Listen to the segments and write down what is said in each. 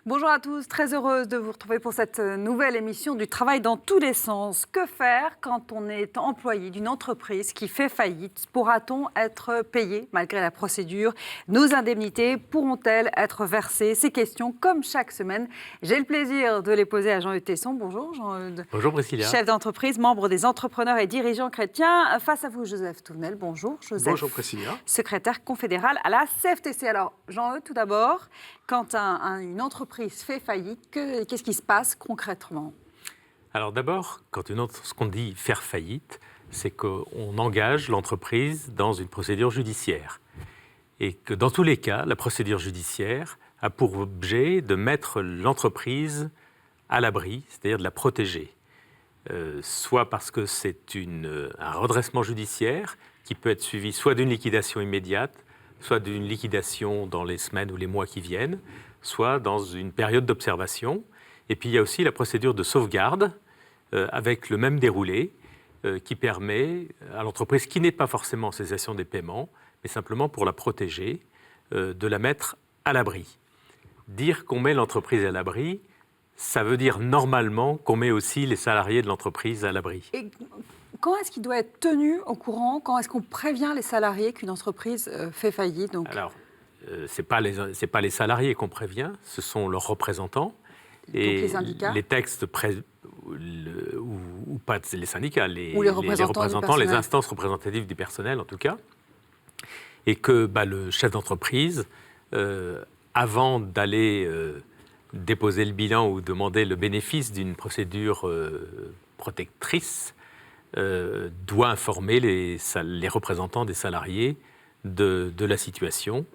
Bonjour à tous, très heureuse de vous retrouver pour cette nouvelle émission du travail dans tous les sens. Que faire quand on est employé d'une entreprise qui fait faillite? Pourra-t-on être payé malgré la procédure? Nos indemnités pourront-elles être versées? Ces questions, comme chaque semaine, j'ai le plaisir de les poser à Jean-Eudes Tesson. Bonjour Jean-Eudes. Bonjour Priscilla. Chef d'entreprise, membre des entrepreneurs et dirigeants chrétiens. Face à vous, Joseph Touvenel. Bonjour Joseph. Bonjour Priscilla. Secrétaire confédéral à la CFTC. Alors Jean-Eudes, tout d'abord, quand une entreprise fait faillite, qu'est-ce qui se passe concrètement? Alors d'abord, ce qu'on dit faire faillite, c'est qu'on engage l'entreprise dans une procédure judiciaire. Et que dans tous les cas, la procédure judiciaire a pour objet de mettre l'entreprise à l'abri, c'est-à-dire de la protéger. Soit parce que c'est un redressement judiciaire qui peut être suivi soit d'une liquidation immédiate, soit d'une liquidation dans les semaines ou les mois qui viennent, soit dans une période d'observation. Et puis il y a aussi la procédure de sauvegarde avec le même déroulé qui permet à l'entreprise qui n'est pas forcément en cessation des paiements, mais simplement pour la protéger, de la mettre à l'abri. Dire qu'on met l'entreprise à l'abri, ça veut dire normalement qu'on met aussi les salariés de l'entreprise à l'abri. Et quand est-ce qu'il doit être tenu au courant? Quand est-ce qu'on prévient les salariés qu'une entreprise fait faillite? Alors, ce n'est pas les salariés qu'on prévient, ce sont leurs représentants. Et donc les syndicats? Les textes, ou pas les syndicats, les représentants, les instances représentatives du personnel en tout cas. Et que le chef d'entreprise, avant d'aller déposer le bilan ou demander le bénéfice d'une procédure protectrice, doit informer les représentants des salariés de la situation.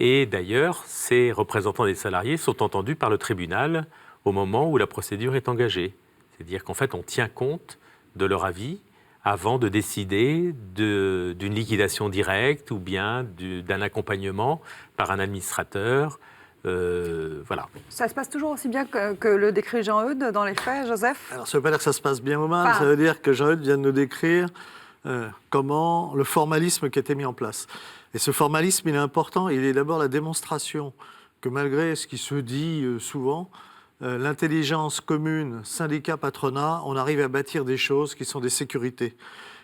Et d'ailleurs, ces représentants des salariés sont entendus par le tribunal au moment où la procédure est engagée. C'est-à-dire qu'en fait, on tient compte de leur avis avant de décider d'une liquidation directe ou bien d'un accompagnement par un administrateur. Voilà. Ça se passe toujours aussi bien que le décrit Jean-Eudes dans les faits, Joseph? Alors ça ne veut pas dire que ça se passe bien ou mal, ça veut dire que Jean-Eudes vient de nous décrire comment le formalisme qui a été mis en place. Et ce formalisme, il est important, il est d'abord la démonstration que malgré ce qui se dit souvent, l'intelligence commune, syndicat, patronat, on arrive à bâtir des choses qui sont des sécurités.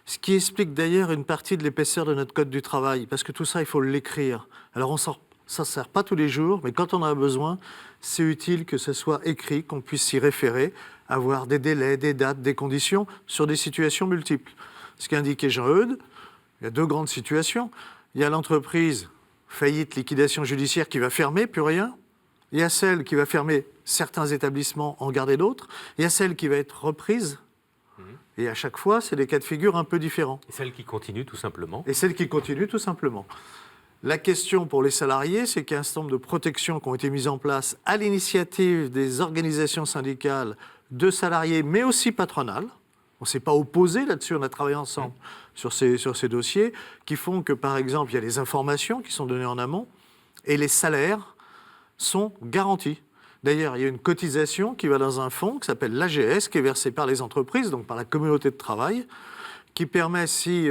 Ce qui explique d'ailleurs une partie de l'épaisseur de notre code du travail, parce que tout ça, il faut l'écrire. Alors ça ne sert pas tous les jours, mais quand on en a besoin, c'est utile que ce soit écrit, qu'on puisse s'y référer, avoir des délais, des dates, des conditions sur des situations multiples. Ce qu'a indiqué Jean-Eudes, il y a deux grandes situations. Il y a l'entreprise faillite, liquidation judiciaire qui va fermer, plus rien. Il y a celle qui va fermer certains établissements, en garder d'autres. Il y a celle qui va être reprise. Et à chaque fois, c'est des cas de figure un peu différents. Et celle qui continue tout simplement. La question pour les salariés, c'est qu'il y a un certain nombre de protections qui ont été mises en place à l'initiative des organisations syndicales de salariés, mais aussi patronales. On ne s'est pas opposé là-dessus, on a travaillé ensemble sur ces dossiers, qui font que, par exemple, il y a les informations qui sont données en amont et les salaires sont garantis. D'ailleurs, il y a une cotisation qui va dans un fonds qui s'appelle l'AGS, qui est versé par les entreprises, donc par la communauté de travail, qui permet, si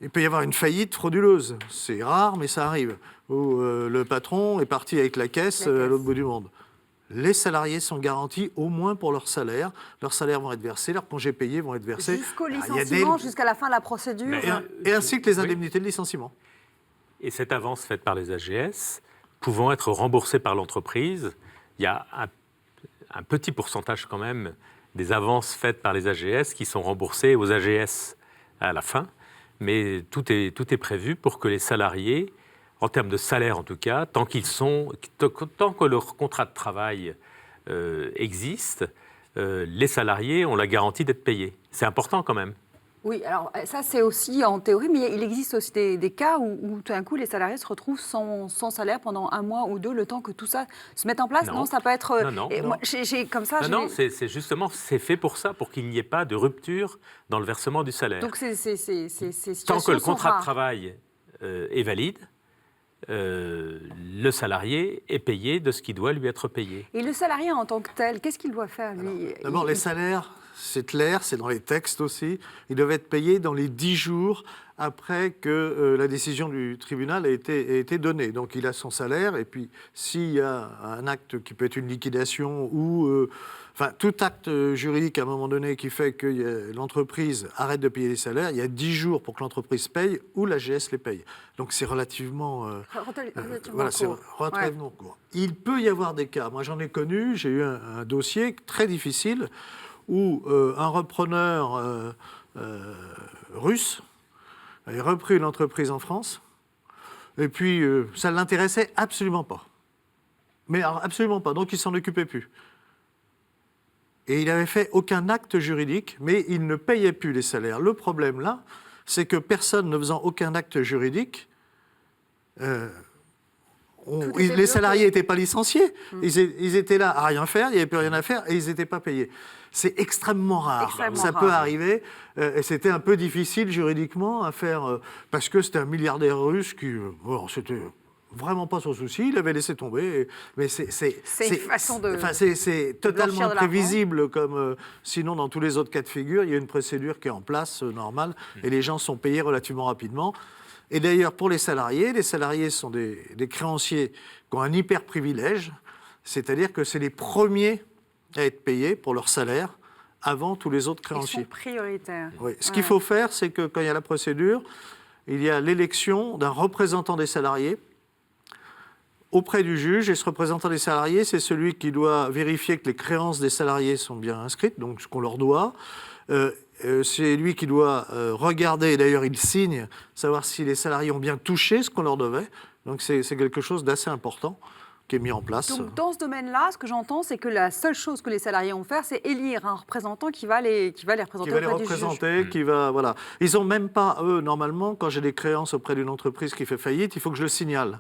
il peut y avoir une faillite frauduleuse, c'est rare, mais ça arrive, où le patron est parti avec la caisse à l'autre bout du monde. Les salariés sont garantis au moins pour leur salaire. Leurs salaires vont être versés, leurs congés payés vont être versés. Jusqu'au licenciement, jusqu'à la fin de la procédure. Et ainsi que les indemnités de licenciement. Et cette avance faite par les AGS, pouvant être remboursée par l'entreprise, il y a un petit pourcentage quand même des avances faites par les AGS qui sont remboursées aux AGS à la fin. Mais tout est prévu pour que les salariés, en termes de salaire en tout cas, tant que leur contrat de travail existe, les salariés ont la garantie d'être payés. C'est important quand même. Oui, alors ça c'est aussi en théorie, mais il existe aussi des cas où tout d'un coup les salariés se retrouvent sans salaire pendant un mois ou deux, le temps que tout ça se mette en place. Non, ça peut être... Non. Moi, comme ça, non, c'est justement, c'est fait pour ça, pour qu'il n'y ait pas de rupture dans le versement du salaire. Donc ces situations tant que le contrat rares. de travail est valide, le salarié est payé de ce qui doit lui être payé. Et le salarié en tant que tel, qu'est-ce qu'il doit faire, lui? D'abord, les salaires, c'est clair, c'est dans les textes aussi, il devait être payé dans les 10 jours après que la décision du tribunal ait été donnée. Donc il a son salaire, et puis s'il y a un acte qui peut être une liquidation ou... Enfin, tout acte juridique à un moment donné qui fait que l'entreprise arrête de payer les salaires, il y a 10 jours pour que l'entreprise paye ou l'AGS les paye. Donc c'est relativement relativement court. Il peut y avoir des cas, moi j'en ai connu, j'ai eu un dossier très difficile où un repreneur russe avait repris une entreprise en France et puis ça ne l'intéressait absolument pas. Mais alors, absolument pas, donc il ne s'en occupait plus. Et il n'avait fait aucun acte juridique, mais il ne payait plus les salaires. Le problème là, c'est que personne ne faisant aucun acte juridique, les salariés n'étaient pas licenciés. Ils étaient là à rien faire, il n'y avait plus rien à faire, et ils n'étaient pas payés. C'est extrêmement rare. Ça peut arriver, et c'était un peu difficile juridiquement à faire, parce que c'était un milliardaire russe qui... c'était vraiment pas son souci, il avait laissé tomber. Mais c'est une façon de... c'est totalement prévisible, comme sinon dans tous les autres cas de figure, il y a une procédure qui est en place, normale, et les gens sont payés relativement rapidement. Et d'ailleurs, pour les salariés sont des créanciers qui ont un hyper privilège, c'est-à-dire que c'est les premiers à être payés pour leur salaire avant tous les autres créanciers. Ils sont prioritaires. Oui. Ce qu'il faut faire, c'est que quand il y a la procédure, il y a l'élection d'un représentant des salariés auprès du juge, et ce représentant des salariés, c'est celui qui doit vérifier que les créances des salariés sont bien inscrites, donc ce qu'on leur doit. C'est lui qui doit regarder, et d'ailleurs il signe, savoir si les salariés ont bien touché ce qu'on leur devait. Donc c'est quelque chose d'assez important qui est mis en place. Donc dans ce domaine-là, ce que j'entends, c'est que la seule chose que les salariés ont à faire, c'est élire un représentant qui va les représenter auprès du juge. Voilà. Ils n'ont même pas, eux, normalement, quand j'ai des créances auprès d'une entreprise qui fait faillite, il faut que je le signale.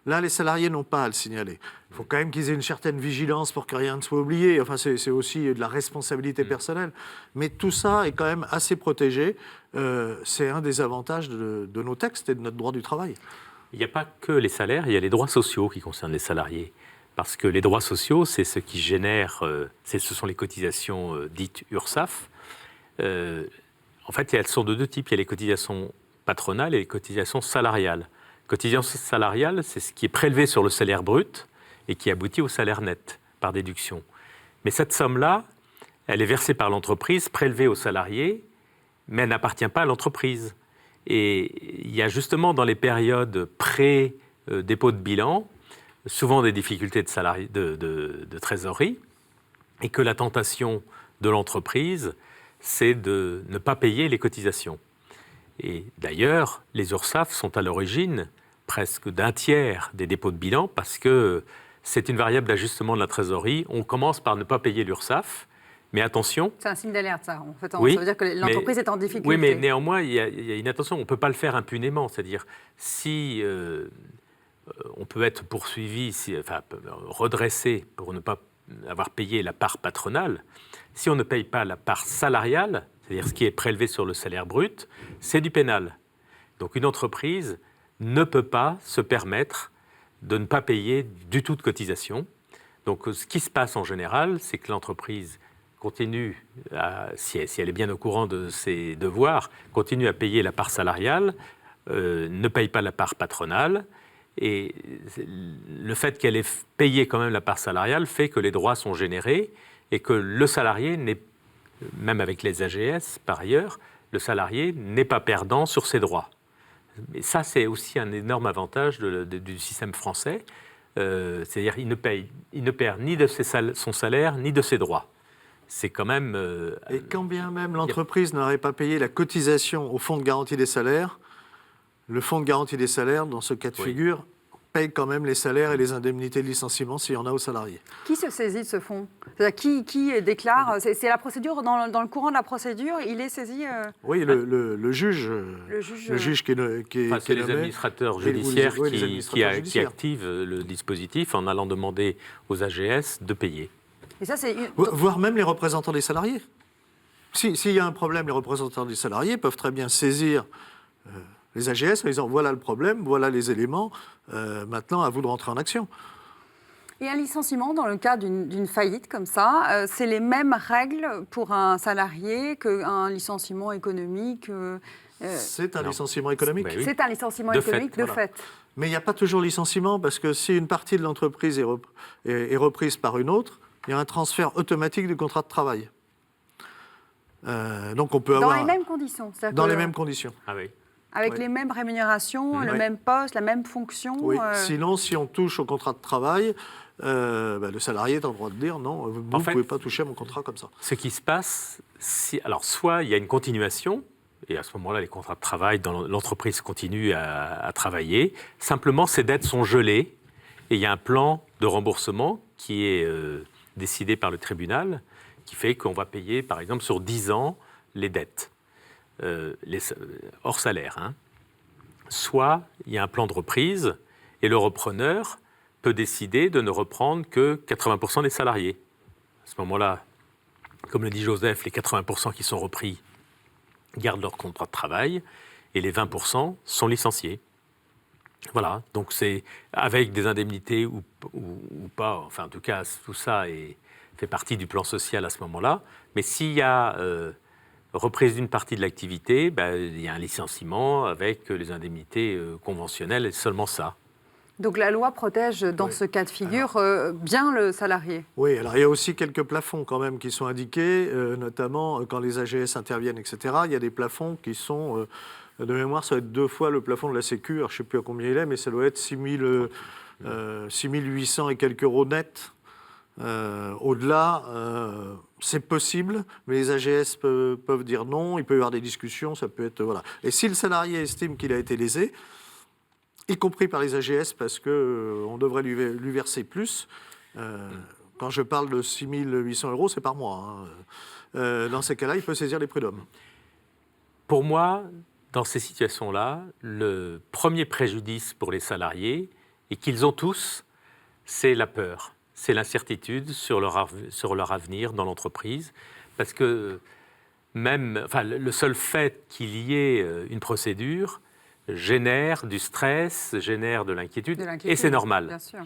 Là, les salariés n'ont pas à le signaler. Il faut quand même qu'ils aient une certaine vigilance pour que rien ne soit oublié. Enfin, c'est aussi de la responsabilité personnelle. Mais tout ça est quand même assez protégé. C'est un des avantages de nos textes et de notre droit du travail. Il n'y a pas que les salaires, il y a les droits sociaux qui concernent les salariés. Parce que les droits sociaux, c'est ce qui génère, ce sont les cotisations dites URSSAF. En fait, elles sont de deux types. Il y a les cotisations patronales et les cotisations salariales. Cotisation salariale, c'est ce qui est prélevé sur le salaire brut et qui aboutit au salaire net par déduction. Mais cette somme-là, elle est versée par l'entreprise, prélevée aux salariés, mais elle n'appartient pas à l'entreprise. Et il y a justement dans les périodes pré-dépôt de bilan, souvent des difficultés de trésorerie, et que la tentation de l'entreprise, c'est de ne pas payer les cotisations. Et d'ailleurs, les URSSAF sont à l'origine presque d'un tiers des dépôts de bilan parce que c'est une variable d'ajustement de la trésorerie. On commence par ne pas payer l'URSSAF, mais attention... C'est un signe d'alerte, ça. En fait, oui, ça veut dire que l'entreprise est en difficulté. Oui, mais néanmoins, il y a une attention. On ne peut pas le faire impunément. C'est-à-dire, si on peut être poursuivi, redressé pour ne pas avoir payé la part patronale, si on ne paye pas la part salariale, c'est-à-dire ce qui est prélevé sur le salaire brut, c'est du pénal. Donc une entreprise ne peut pas se permettre de ne pas payer du tout de cotisation. Donc ce qui se passe en général, c'est que l'entreprise continue, si elle est bien au courant de ses devoirs, continue à payer la part salariale, ne paye pas la part patronale, et le fait qu'elle ait payé quand même la part salariale fait que les droits sont générés et que le salarié n'est même avec les AGS, par ailleurs, le salarié n'est pas perdant sur ses droits. Et ça, c'est aussi un énorme avantage du système français. C'est-à-dire qu'il ne perd ni de son salaire, ni de ses droits. C'est quand même... Et quand bien même l'entreprise n'aurait pas payé la cotisation au fonds de garantie des salaires, le fonds de garantie des salaires, dans ce cas de figure, paye quand même les salaires et les indemnités de licenciement s'il y en a aux salariés. Qui se saisit de ce fonds ? Qui déclare ? C'est la procédure, dans le courant de la procédure, il est saisi Oui, le juge. Le juge qui est c'est les administrateurs judiciaires qui activent le dispositif en allant demander aux AGS de payer. Et ça, c'est... Voire même les représentants des salariés. S'il y a un problème, les représentants des salariés peuvent très bien saisir les AGS en disant voilà le problème, voilà les éléments, maintenant à vous de rentrer en action. Et un licenciement, dans le cas d'une faillite comme ça, c'est les mêmes règles pour un salarié qu'un licenciement économique C'est un licenciement économique. Ben oui. C'est un licenciement De économique fait, de voilà. fait. Mais il n'y a pas toujours licenciement, parce que si une partie de l'entreprise est reprise par une autre, il y a un transfert automatique du contrat de travail. Donc on peut Dans avoir... les mêmes conditions. C'est-à-dire Dans que les mêmes conditions. Ah oui. avec Oui. les mêmes rémunérations, le Oui. même poste, la même fonction. Oui. Sinon, si on touche au contrat de travail, le salarié est en droit de dire non, vous ne pouvez pas toucher à mon contrat comme ça. Ce qui se passe, alors soit il y a une continuation, et à ce moment-là, les contrats de travail dans l'entreprise continuent à travailler. Simplement, ces dettes sont gelées et il y a un plan de remboursement qui est décidé par le tribunal qui fait qu'on va payer, par exemple, sur 10 ans, les dettes, hors salaire. Hein. Soit il y a un plan de reprise et le repreneur peut décider de ne reprendre que 80% des salariés. À ce moment-là, comme le dit Joseph, les 80% qui sont repris gardent leur contrat de travail et les 20% sont licenciés. Voilà, donc c'est avec des indemnités ou pas, enfin en tout cas tout ça fait partie du plan social à ce moment-là, mais s'il y a reprise d'une partie de l'activité, il y a un licenciement avec les indemnités conventionnelles et seulement ça. Donc la loi protège dans ce cas de figure bien le salarié. Oui, alors il y a aussi quelques plafonds quand même qui sont indiqués, notamment quand les AGS interviennent, etc. Il y a des plafonds qui sont, de mémoire, ça va être 2 fois le plafond de la Sécu, alors je ne sais plus à combien il est, mais ça doit être 6 800 et quelques euros net. Au-delà, c'est possible, mais les AGS peuvent dire non, il peut y avoir des discussions, ça peut être... Voilà. Et si le salarié estime qu'il a été lésé, y compris par les AGS, parce qu'on devrait lui verser plus. Quand je parle de 6 800 euros, c'est par mois. Hein. Dans ces cas-là, il peut saisir les prud'hommes. Pour moi, dans ces situations-là, le premier préjudice pour les salariés, et qu'ils ont tous, c'est la peur, c'est l'incertitude sur leur avenir dans l'entreprise. Parce que le seul fait qu'il y ait une procédure génère du stress, génère de l'inquiétude, et c'est normal. Bien sûr.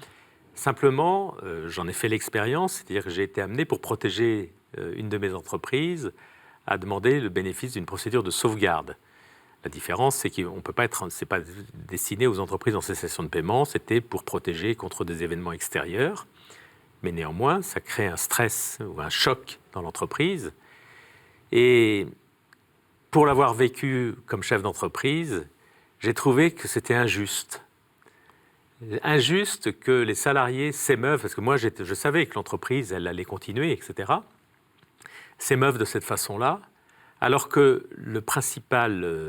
Simplement, j'en ai fait l'expérience, c'est-à-dire que j'ai été amené pour protéger une de mes entreprises à demander le bénéfice d'une procédure de sauvegarde. La différence, c'est qu'on peut pas c'est pas destiné aux entreprises en cessation de paiement, c'était pour protéger contre des événements extérieurs, mais néanmoins, ça crée un stress ou un choc dans l'entreprise. Et pour l'avoir vécu comme chef d'entreprise, j'ai trouvé que c'était injuste. Injuste que les salariés s'émeuvent, parce que moi je savais que l'entreprise elle allait continuer, etc., s'émeuvent de cette façon-là, alors que la principale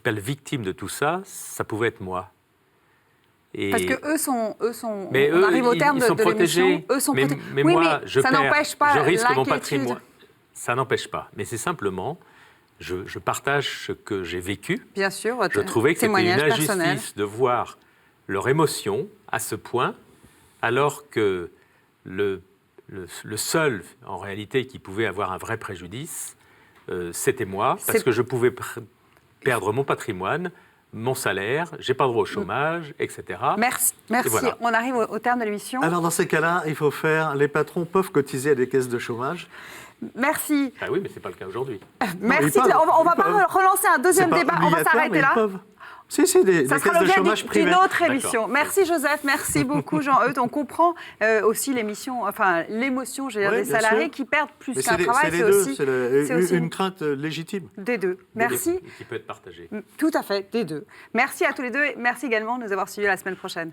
victime de tout ça, ça pouvait être moi. Et parce que eux sont mais on arrive au terme ils sont de protégés. l'émission, eux sont protégés. Mais oui, moi, mais je ça n'empêche pas je risque mon l'inquiétude. patrimoine. Ça n'empêche pas, mais c'est simplement, je partage ce que j'ai vécu. Bien sûr, Je trouvais que c'était une témoignage injustice personnel. de voir leur émotion à ce point, alors que le seul, en réalité, qui pouvait avoir un vrai préjudice, c'était moi, parce que je pouvais perdre mon patrimoine, mon salaire, j'ai pas droit au chômage, etc. Merci. Voilà. On arrive au terme de l'émission. Alors dans ces cas-là, il faut les patrons peuvent cotiser à des caisses de chômage. Merci. Ah oui, mais c'est pas le cas aujourd'hui. Merci. peuvent, On va ils pas peuvent. relancer un deuxième débat. On va s'arrêter là. Si, des Ça caisses sera de l'objet chômage privées. d'une autre émission. D'accord. Merci Joseph, merci beaucoup Jean-Eudes. On comprend aussi l'émotion, l'émotion des bien salariés sûr. qui perdent plus Mais qu'un c'est travail. les deux, C'est aussi une crainte légitime. des deux. Merci. Qui peut être partagé. Tout à fait, des deux. Merci à tous les deux et merci également de nous avoir suivis la semaine prochaine.